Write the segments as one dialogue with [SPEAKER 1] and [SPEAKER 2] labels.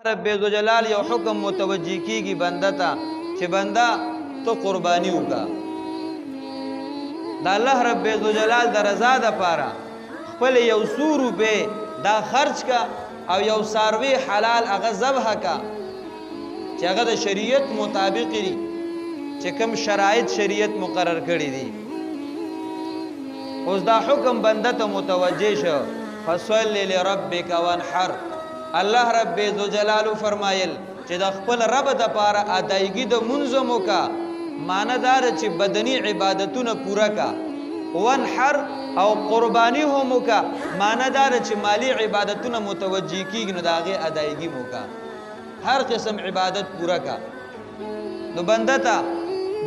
[SPEAKER 1] رب ذوالجلال یو حکم متوجی کیږي بنده ته چې بنده تو قربانی وکا دا الله رب ذوالجلال د رضا د پاره خپل یو 100 روپے دا خرج کا او یو ساروی حلال هغه ذبح کا چې هغه د شریعت مطابق دي چې کوم شرایط شریعت مقرر کړی دي اوس دا حکم بنده ته متوجه شو فصل لربک وانحر الله رب ذوالجلال فرمایل چې د خپل رب د پاره ادایګي د منظمو کا ماندار چې بدنی عبادتونه پورا کا وانحر او قربانی هم کا ماندار چې مالی عبادتونه متوجی کیږي نو داغه ادایګي مو کا هر قسم عبادت پورا کا نو بنده ته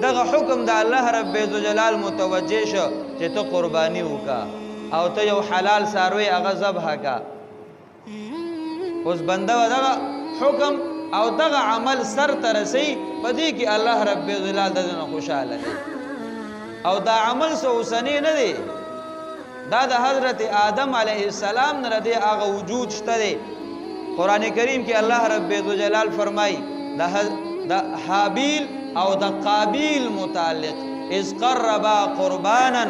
[SPEAKER 1] دغه حکم د الله رب ذوالجلال متوجه شو چې ته قربانی وکا او ته یو حلال ساروی هغه ذبح کا اوس بنده دغه حکم او دغه عمل سر ترسي پدې کې الله رب ذوالجلال دغه خوشاله دی او دا عمل سوسنی نه دی دا د حضرت آدم علیه السلام نه دی هغه وجود شته دی قران کریم کې الله رب ذوالجلال فرمای د حابیل او د قابیل متعلق اذ قربا قربانا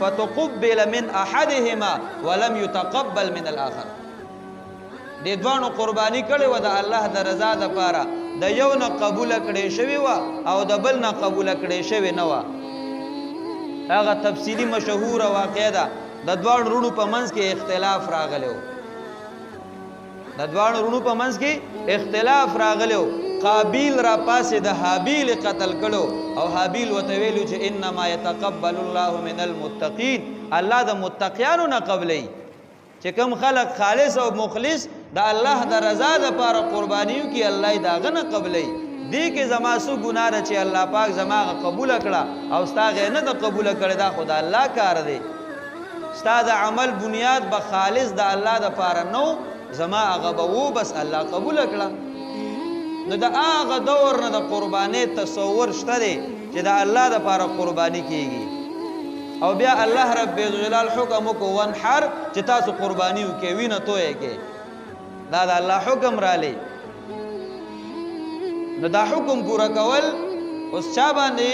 [SPEAKER 1] فتقبل من احدهما ولم يتقبل من الاخر د دوانو قربانی کړي و د الله د رضا د پاره د یو نه قبول کړي شوی و او د بل نه قبول کړي شوی نه و هغه تفصیلی مشهور واقعه ده د دوانو رونو په منځ کې اختلاف راغلو د دوانو رونو په منځ کې اختلاف راغلو قابیل را پاسه د حابیل قتل کړو او حابیل وته ویلو چې انما يتقبل الله من المتقين الله د متقینو نه قبلې چې کوم خلق خالص او مخلص د الله د رضا د لپاره قربانیو کې الله دا غنه قبلې دې کې زما سو ګناه چې الله پاک زما قبول کړه او ستاغه نه د قبول کړه دا خدای الله کار دی ستاد عمل بنیاد به خالص د الله د لپاره نو زما هغه به وو بس الله قبول کړه نو د هغه دور نه د قرباني تصور شته دی چې د الله د لپاره قرباني کیږي او بیا الله رب ذوالجلال حکم کو وانحر چې تاسو قرباني وکوي نه توې کې دا د الله حکم را لې نو دا حکم پورا کول اوس چا باندې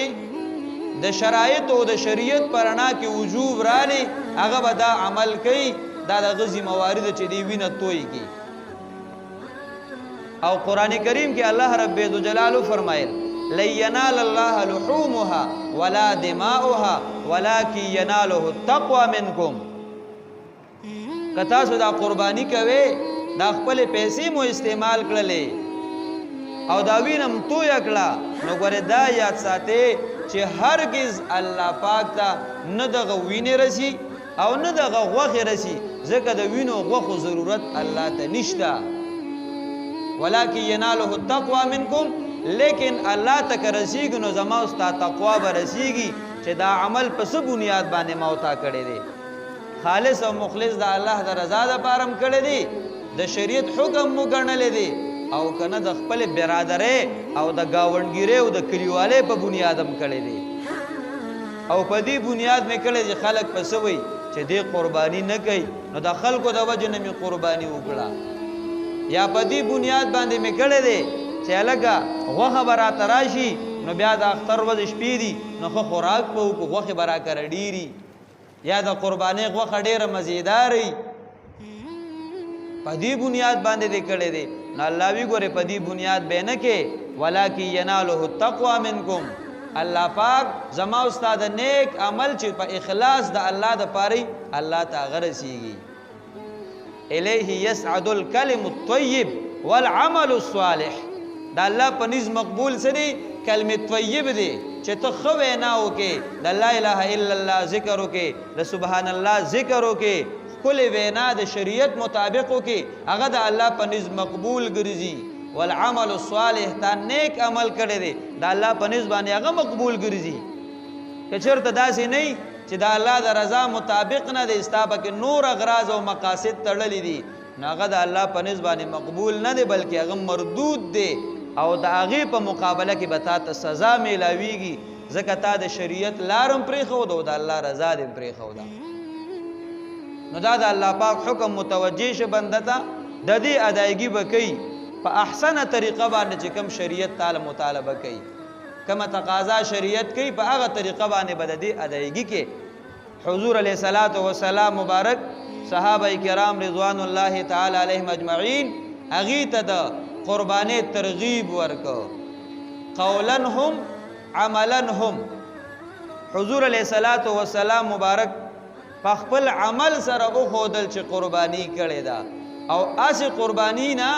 [SPEAKER 1] د شرایط او د شریعت پرانا کې وجوب را لې هغه به دا عمل کوي دا د غزي موارد چې دی وینه توې کې او قران کریم کې الله رب ذوالجلال فرمایل لن ينال الله لحومها ولا دماؤها ولكن يناله التقوى منكم کتا سو دا قربانی کوي دا خپل پیسې مو استعمال کړلې او دا وینم تو یکړه نو ګوره دا یاد ساتي چې هرگز الله پاک ته نه دغه وینې رسی او نه دغه غوخه رسی ځکه د وینو غوخو ضرورت الله ته نشته ولكن يناله التقوى منكم لیکن الله تک رسیږي نو زما او ستا تقوا به رسیږي چې دا عمل په څه بنیاد باندې موتا کړی دی خالص او مخلص د الله د رضا لپاره کړی دی د شریعت حکم مو ګڼل دی او کنه د خپل برادرې او د گاونډګیره او د کلیوالې په بنیادم کړی دی او په دې بنیاد مې کړی چې خلک پسوي چې دې قرباني نه کوي نو د خلکو د وجه نه مې قرباني وکړه یا په دې بنیاد باندې مې کړی دی چې لګه غوخه برا تراشي نو بیا د اختر ورځ شپې دي نو خو خوراک په غوخه برا کړ ډيري یا د قرباني غوخه ډیره مزیداري په دې بنیاد باندې دې کړي دي نو الله وی ګوره په دې بنیاد به نه کې ولکه ینالو التقوا منکم الله پاک زما استاد نیک عمل چې په اخلاص د الله د پاره الله تعالی رسیږي الیه یسعد الکلم الطیب والعمل الصالح دا الله پنځ مقبول سړي کلمه طیب دي چې ته خو نه وکي د لا اله الا الله ذکر وکي د سبحان الله ذکر وکي کل وینا د شریعت مطابق وکي هغه د الله پنځ مقبول ګرځي والعمل الصالح تا نیک عمل کړي دي د الله پنځ باندې هغه مقبول ګرځي کچرته داسې نه چې د الله د رضا مطابق نه د استابه کې نور اغراض او مقاصد تړلې دي ناغه د الله پنځ باندې مقبول نه دی بلکې هغه مردود دی او د هغه په مقابله کې به تا ته سزا میلاویږي ځکه تا د شریعت لارم پرې خو د الله رضا دې پرې خو دا نو دا د الله پاک حکم متوجه شه بنده ته د دې ادایګي وکي په احسنه طریقه باندې چې کوم شریعت تعالی مطالبه کوي، کومه تقاضا شریعت کوي په هغه طریقه باندې به د دې ادایګي کې. حضور علیه الصلاۃ والسلام مبارک صحابه کرام رضوان الله تعالی علیهم اجمعین هغې ته د قربانۍ ترغیب ورکو، قولا هم عملا هم. حضور علیه الصلاۃ والسلام مبارک په خپل عمل سره وښودل چې قرباني کړې ده، او اسې قرباني نه،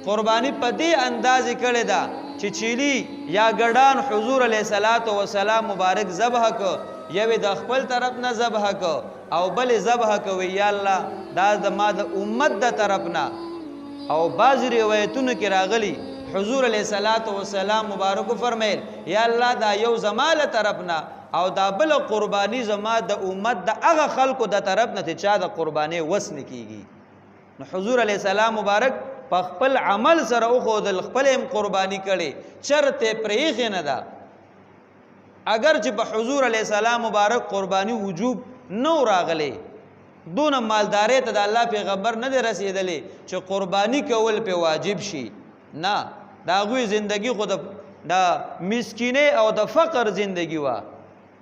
[SPEAKER 1] قرباني په دې اندازې کړې ده چې چیلی یا ګډان حضور علیه الصلاۃ والسلام مبارک ذبح کو، یوې د خپل طرف نه ذبح کو او بلې ذبح کوي یا الله دا زما د امت د طرف نه. او بعض روایتونو کې راغلی حضور علیه الصلاۃ والسلام مبارک فرمایل یا الله دا یو زما له طرف نه او دا بل قربانی زما د امت د هغه خلکو د طرف نه چې چا د قربانی وس نه کیږي. نو حضور علیه السلام مبارک په خپل عمل سره وښودل، خپل هم قربانی کړي، چرته پرېښې نه ده. اگر چې په حضور علیه السلام مبارک قربانی وجوب نو راغلی، دون مالداري ته د الله پیغمبر نه دی رسیدلی چې قربانی کول په واجب شي، نه، دا غوی زندگی خو د مسکینه او د فقر زندگی وا،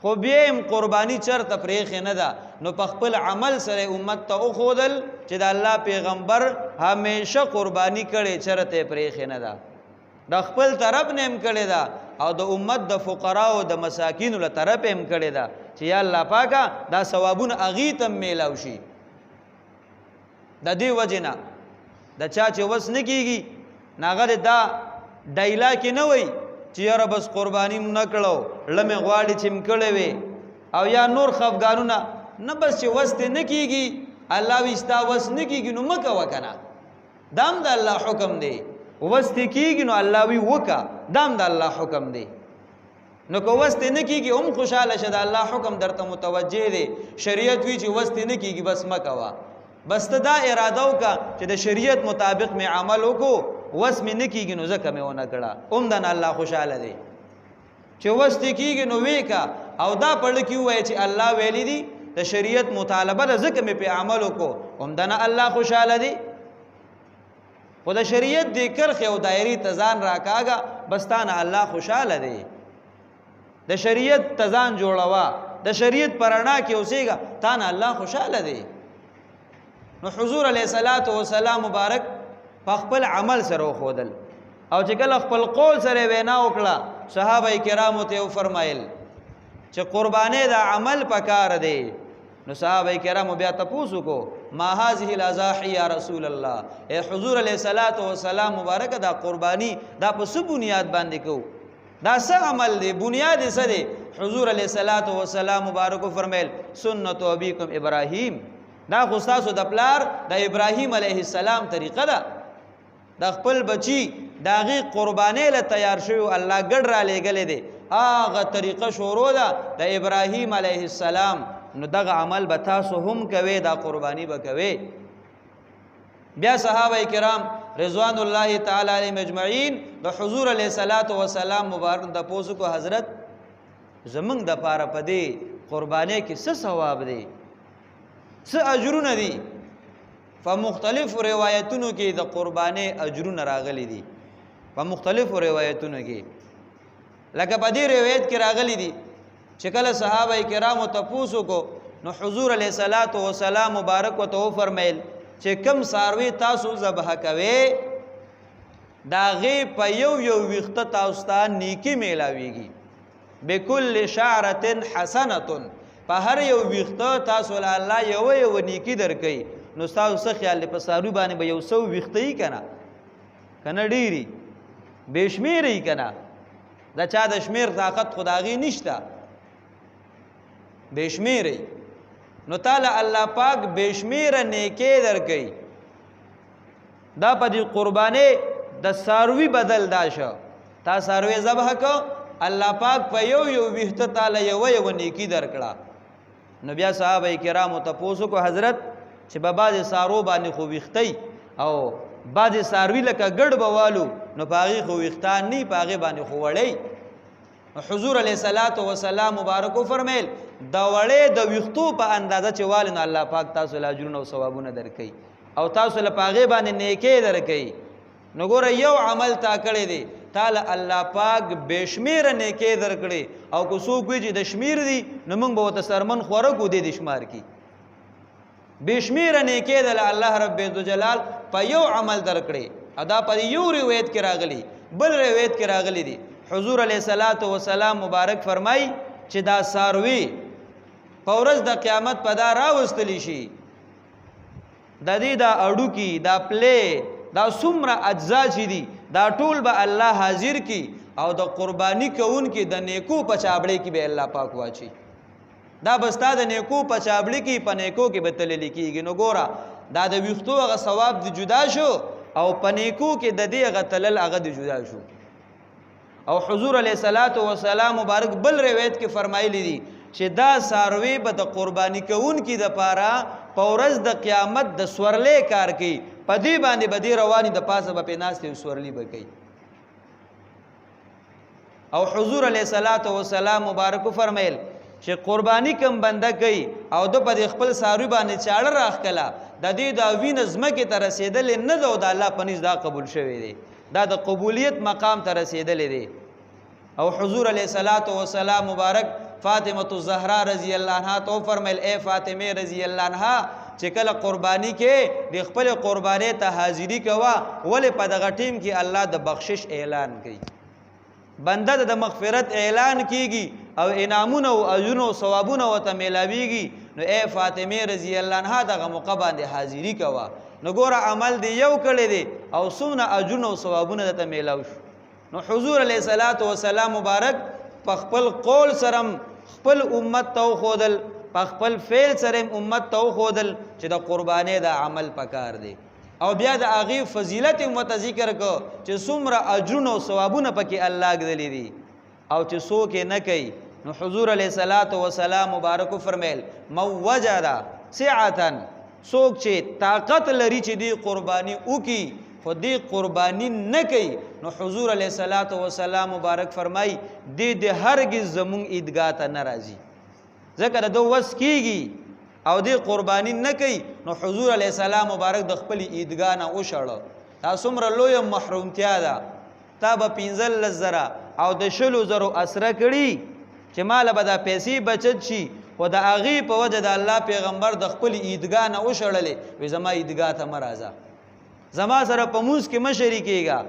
[SPEAKER 1] خو بیا هم قربانی چرته پرېښې نه ده. نو په خپل عمل سره امت ته وښودل چې د الله پیغمبر همیشه قربانی کړي، چرته پرېښې نه ده، د خپل طرف نه هم کړې ده او د امت د فقراو د مساکینو له طرف هم کړې ده چې یا الله پاکه دا ثوابونه هغې ته هم میلاو شي. د دې وجې نه د چا چې وس نه کېږي نو هغه دا ډایلا کې نه وایي چې یاره بس قرباني م نه کړو، لمې غواړي چې م کړې وې، او یا نور خفګانونه نه، بس چې وس دې نه کېږي الله وي ستا وس نه کېږي نو مه کوه که نه، دا هم د الله حکم دی. وس دې کېږي نو الله وي وکړه، دا هم د الله حکم دی. نو که وس دې نه کېږي هم خوشحاله شه، د الله حکم درته متوجه دی. شریعت وی چې وس دې نه کېږي بس مه کوه، بس ته دا اراده وکړه چې د شریعت مطابق مې عمل وکړو، وس مې نه کېږي نو ځکه مې ونه کړه، هم د الله خوشحاله دی. چې وس دې کېږي نو وې که او دا پړه کې ووایه چې الله ویلی دي د شریعت مطالبه ده ځکه مې پې عمل وکړو، هم د نه الله خوشحاله دی. خو د شریعت دې کرښې او دایرې ته ځان راکاږه، بس تا نه الله خوشحاله دی. د شریعت ته ځان جوړوه، د شریعت په رڼا کې اوسېږه، تا نه الله خوشحاله دی. نو حضور علیه الصلاۃ والسلام مبارک په خپل عمل سره وښودل، او چې کله خپل قول سره وینا وکړه صحابه کرامو ته وفرمایل چې قربانۍ د عمل پکار دی. نو صحابه کرامو بیا تپوس وکړو ما هذه الاضاحی یا رسول الله، اے حضور علیه الصلاۃ والسلام مبارک دا قربانی دا په څه بنیاد باندې کوو، دا څه عمل دی، بنیاد یې څه دی؟ حضور علیه الصلاۃ والسلام مبارک فرمایل سنت ابیکم ابراهیم، دا خو ستاسو د پلار د ابراهیم علیه السلام طریقه ده، د خپل بچی د هغې قربانۍ له تیار شوي الله ګډ را لېږلی دی، هغه طریقه شروع ده د ابراهیم علیه السلام. نو دغه عمل به تاسو هم کوئ، دا قربانی به کوئ. بیا صحابه کرام رضوان الله تعالی علیهم اجمعین د حضور علیه الصلاۃ والسلام مبارک د پوسو کو حضرت زمونږ د پاره په دې قربانۍ کې څه ثواب دی، څه اجرونه دي؟ په مختلفو روایتونو کې د قربانۍ اجرونه راغلي دي، په مختلفو روایتونو کې. لکه په دې روایت کې راغلي دي چې کله صحابه کرامو تپوس وکړو نو حضور علیه الصلاۃ والسلام مبارک ورته وفرمیل چې کم څاروي تاسو ذبح کوئ د هغې په یو یو ویښته تاسو ته نیکي میلاویږي، بکل شعرة حسنة، په هر یو ویښته تاسو له الله یوه یوه نیکي درکوي. نو ستاسو څه خیال دی په څاروي باندې به 100 ویښته یي که نه؟ که نه ډېري بې شمېره یي که نه؟ د چا د شمېر طاقت خو د هغې نشته، بې شمېره یي. نو تاله الله پاک بې شمېره نیکۍ درکوي. دا په دې قربانۍ د څاروي بدل دا شه، تا څاروی ذبح کو الله پاک په یو یو ویښته تاله یوه یوه نیکي درکړه. نو بیا صحابه کرامو تپوس وکړو حضرت چې په بعضې څارو باندې خو ویښته او بعضې څاروي لکه ګډ به والو نو په هغې خو ویښتان نه په هغې باندې خو وړی. حضور علیه الصلاۃ والسلام مبارک وفرمیل د وړې د ویښتو په اندازه چې والي نو الله پاک تاسو له اجرونه او ثوابونه درکوي او تاسو له په هغې باندې نیکۍ درکوي. نو ګوره یو عمل تا کړی دی تعالی الله پاک بشمیره نیکې درکړي او کو څوک وي چې د شمیر دي نو موږ به ورته سرمن خوره کو دې د شمار کی بشمیره نیکې د الله رب ذوالجلال په یو عمل درکړي ادا په یو روایت کې راغلی بل روایت کې راغلی دی حضور علیه الصلاۃ والسلام مبارک فرمای چې دا ساروی په ورځ د قیامت په دا راوستلی شي د دې دا اډو کی دا پلی دا څومره اجزا چې دي دا ټول به الله حاضر کی او د قربانی کوون کې د نیکو په چابړې کې به الله پاک واچي دا بستا د نیکو په چابړې کې په نیکو کې به تللی کېږي نو ګوره دا د ویښتو هغه ثواب د جدا شو او په نیکو کې د دې هغه تلل هغه د جدا شو او حضور علیه الصلاۃ والسلام مبارک بل روایت کې فرمایلی دي چې دا ساروی به د قربانی کوون کې د پاره په ورځ د قیامت د سورلې کار کوي په دې باندې به دې رواني د پاسه به پیناستې سورلی به کوي او حضور علیه الصلاۃ والسلام مبارک فرمایل چې قربانی کم بنده کوي او د په خپل ساروی باندې چاړه راخکلا د دې دا وینې زمکه ته رسیدل نه ده او د الله پنځ دا قبول شوی دی دا د قبولیت مقام ته رسیدل دی او حضور علیه الصلاۃ والسلام مبارک فاطمه الزهرا رضی الله عنها تو فرمایل اے فاطمه رضی الله عنها چې کله قربانی کې د خپل قربانی ته حاضری کوا ولې په دغه ټیم کې الله د بخشش اعلان کوي بنده د مغفرت اعلان کیږي او انعامونه او اجرونه او ثوابونه وته ملاویږي نو اے فاطمه رضی الله عنها دغه موقع باندې حاضری کوا نو ګوره عمل دی یو کړی دی او څومره اجرونه او ثوابونه ته ملاو شو نو حضور علیه الصلاۃ والسلام مبارک په خپل قول سره خپل امت ته خودل په خپل فعل سره امت ته خودل چې د قربانې د عمل پکار دی او بیا د هغې فضیلت مت ذکر کو چې څومره اجرونه او ثوابونه پکې الله ګدلی دي او چې څوک یې نه کوي نو حضور علیه الصلاۃ والسلام مبارک فرمیل مو وجد سعه څوک چې طاقت لري چې دی قربانی وکي خو دی قربانی نه کوي نو حضور علیه الصلاۃ والسلام مبارک فرمای دی د هرگز زمون عیدګاه ته ناراضي ځکه د دو وس کیږي او دی قربانی نه کوي نو حضور علیه السلام مبارک د خپل عیدګاه نه وشړو دا څومره لوی محرومتیا ده تا به 15,000 او د 20,000 اسره کړي چې مال به دا پیسې بچت شي و د هغې په وجه د الله پیغمبر د خپل عیدګاه نه وشړلې وی زما عیدګاه ته مه راځه زما سره په مونځ کې مه شریکېږه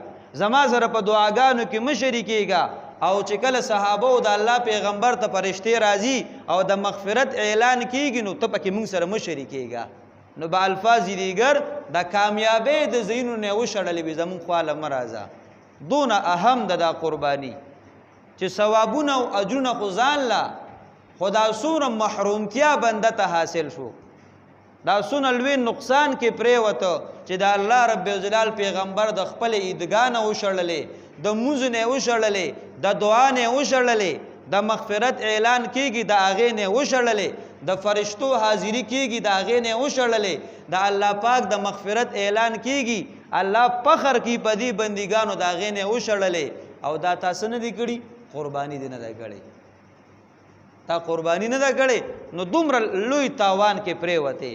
[SPEAKER 1] زما سره په دعاګانو کې مه شریکېږه او چې کله صحابه او د الله پیغمبر ته فرشتې راځي او د مغفرت اعلان کیږي نو ته پکې مونږ سره مه شریکېږه نو به الفاظ دیگر د کامیابۍ د ځایونو نه وشړلې وي زمونږ خواله مه راځه دونه اهم ده دا قرباني چې ثوابونه او اجرونه خو ځان له خو دا څومره محرومتیا بنده ته حاصل شو دا څومره لوی نقصان کې پرېوته چې د الله رب الجلال پیغمبر د خپل عیدګاه نه وشړلې د مونځ نه وشړلې د دعا نه وشړلې د مغفرت اعلان کیږي د هغې نه وشړلې د فرشتو حاضری کیږي د هغې نه وشړلې د الله پاک د مغفرت اعلان کیږي الله فخر کی په دې بندګانو د هغې نه وشړلې او دا تاسو نه دی کړي قربانی دی نه دی کړی تا قربانی نه ده کړې نو دومره لوی تاوان کې پرېوتې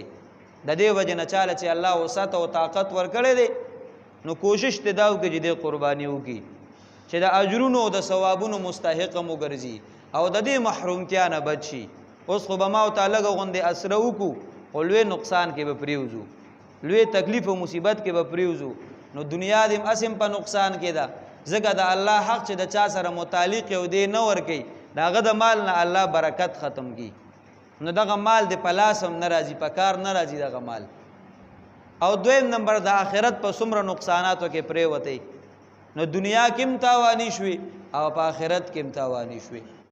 [SPEAKER 1] د دې وجه نه چاله چې الله وسعت او طاقت ورکړی دی نو کوشش ته دا وکړي چې دې قرباني وکړي چې د اجرونو او د ثوابونو مستحق مو ګرځي او د دې محرومتیا نه بچ شي اوس خو به ما او تعالی غوندې اسره وکړو خو لوی نقصان کې به پرېوځو لوی تکلیف او مصیبت کې به پرېوځو نو دنیا دې اسم په نقصان کې ده ځکه د الله حق چې د چا سره متعلق او دې نه ورکوي داغه د مال نه الله برکت ختم کی نو دغه مال د پلاسم ناراضي پکار ناراضي دغه مال او دویم نمبر د آخرت په څومره نقصاناتو کې پرېوتی نو دنیا کې هم تاوانی شوي او په آخرت کې هم تاوانی شوي